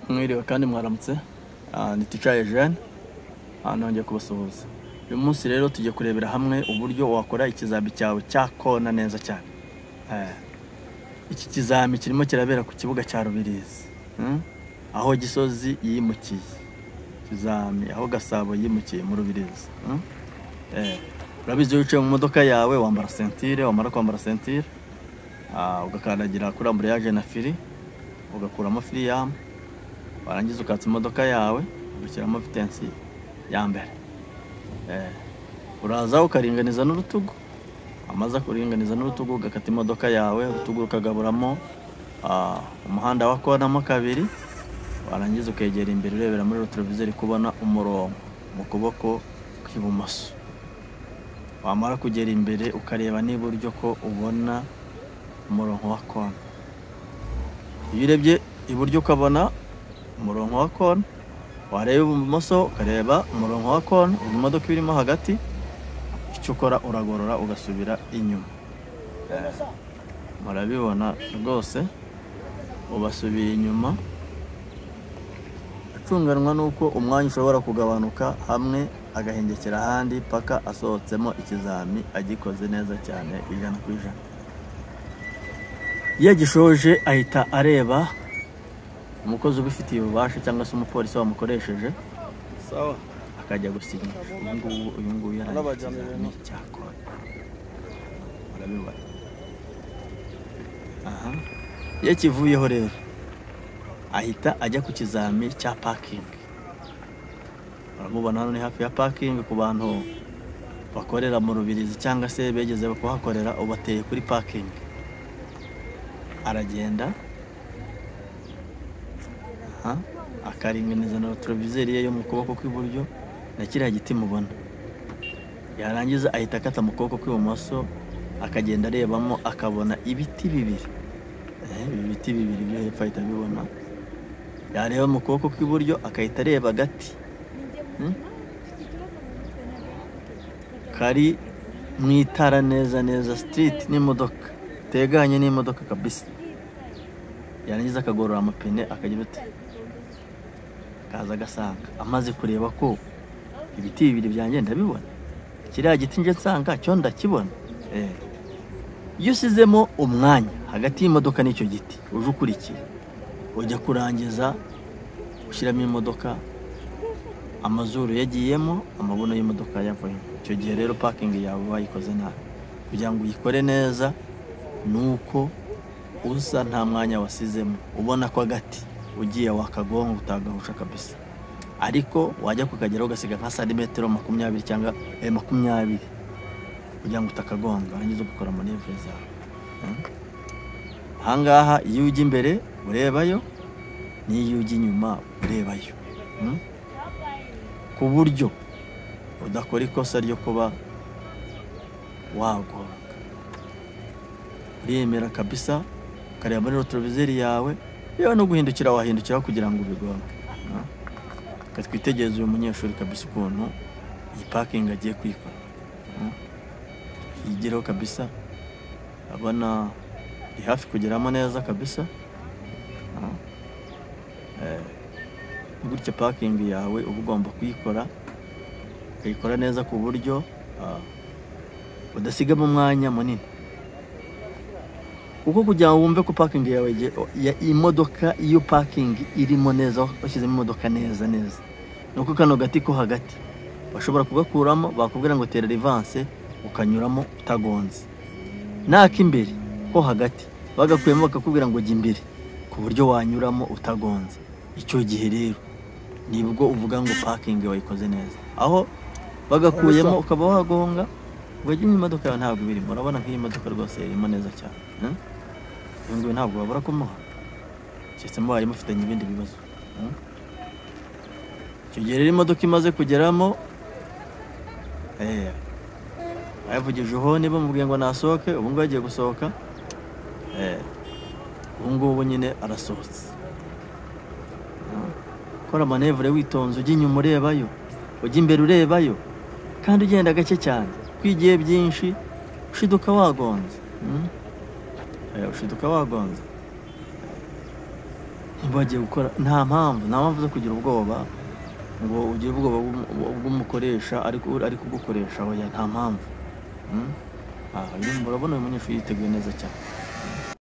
Mwiriwe kandi mwaramutse. Ni Teacher Eugene. Nongeye kubasuhuza. Uyu munsi rero tujye kurebera hamwe uburyo wakora ikizami cyawe cyakona neza cyane. Iki kizami kirimo kirabera ku kibuga cya Rubirizi. Aho Gisozi yimukiye. Kizami aho Gasabo yimukiye mu Rubirizi. Urabizi wicaye mu modoka yawe wambara ceinture, wamara kwambara ceinture, ugakandagira kuri embrayage na fili, ugakuramo fili yawe. Warangiza ukatsa imodoka yawe ugashyiramo vitensi ya mbere. Uraza ukaringaniza n'urutugu, amaza kuringaniza n'urutugu ugakata imodoka yawe, urutugu rukagaburamo umuhanda wa konamo kabiri. Warangiza ukegera imbere urebera muri retroviseur kubona umurongo mu kuboko kw'ibumoso. Wamara kugera imbere ukareba n'iburyo ko ubona umurongo wa kona. Iyo urebye iburyo ukabona umurongo wa kona, wareba ibumoso ukareba umurongo wa kona, imodoka irimo hagati, icyo ukora uragorora ugasubira inyuma. Murabibona rwose ubasubiye inyuma. Acunganwa nuko umwanya ushobora kugabanuka hamwe agahengekera ahandi paka asohotsemo ikizami agikoze neza cyane ijana ku ijana. Iyo agishoje ahita areba umukozi ubifitiye ububasha cyangwa se umupolisi wamukoresheje, sawa, akajya gusinya. Uyu nguyu yarangije cyakora. Murabibona. Iyo kivuyeho rero ahita ajya ku kizami cya parking. Uramubona hano ni hafi ya parking ku bantu bakorera mu Rubirizi cyangwa se begeze kuhakorera, ubateye kuri parking. Aragenda akaringaniza na retroviseur ye yo mu kuboko kw'iburyo na kiriya giti mubona. Yarangiza ahita akata mu kuboko kw'ibumoso akagenda arebamo akabona ibiti bibiri. Ibiti bibiri byo hepfo ahita bibona. Yareba mu kuboko kw'iburyo akahita areba agati kari mu itara neza street n'imodoka, teganye n'imodoka kabisa. Yarangiza akagorora amapine akagira uti kaza agasanga amaze kureba ko ibiti bibiri byanjye ndabibona, kiriya giti nje nsanga cyo ndakibona. Iyo usizemo umwanya hagati y'imodoka n'icyo giti uje ukurikiye, ujya kurangiza ushyiramo imodoka, amazuru yagiyemo, amabuno y'imodoka yavuyemo. Icyo gihe rero parking yawe bayikoze nabi. Kugira ngo uyikore neza nuko usa nta mwanya wasizemo, ubona ko agati ugiye wakagonga utagahusha kabisa. Ariko wajya kukageraho ugasiga nka santimetero 20 cyangwa 20 kugira ngo utakagonga, warangiza ugakora manevre zawe. Ahangaha iyo ujya imbere urebayo, n'iyo ujya inyuma urebayo, ku buryo udakora ikosa ryo kuba wagonga. Uremera kabisa ukareba muri retroviseur yawe, yewe no guhindukira wahindukira kugira ngo ubigonge. Twitegereze uyu munyeshuri kabisa ukuntu iyi parking agiye kwikora. Yigireho kabisa, abona iri hafi kugeramo neza kabisa. Gutya parking yawe uba ugomba kuyikora, ukayikora neza ku buryo udasigamo umwanya munini. Uko kugira ngo wumve ko parking yawe imodoka iyo parking irimo neza, bashyizemo imodoka neza nuko kano gati ko hagati bashobora kugakuramo, bakubwira ngo tera reverse ukanyuramo utagonze. Naka imbere ko hagati bagakuyemo bakakubwira ngo jya imbere ku buryo wanyuramo utagonze. Icyo gihe rero nibwo uvuga ngo parking wayikoze neza. Aho bagakuyemo ukaba wagonga wajya imodoka yawe ntabwo birimo. Urabona nk'iyi modoka rwose irimo neza cyane. Ngo ntabwo babura kumuha. Cyese mbaye mufitanye ibindi bibazo. Icyo gihe rero imodoka imaze kugeramo, ayavugije hone bamubwiye ngo nasohoke, ubu ngo agiye gusohoka. Ubu ngubu nyine arasohotse. Kora manevre witonze, ujya inyuma urebayo, ujya imbere urebayo, kandi ugenda gake cyane. Kwigiye byinshi ushiduka wagonze. Ushiduka wagonze. bagiye gukora nta mpamvu zo kugira ubwoba ngo ugire ubwoba bw'umukoresha ariko kugukoresha oya nta mpamvu. Urabona uyu munyeshuri yiteguye neza cyane.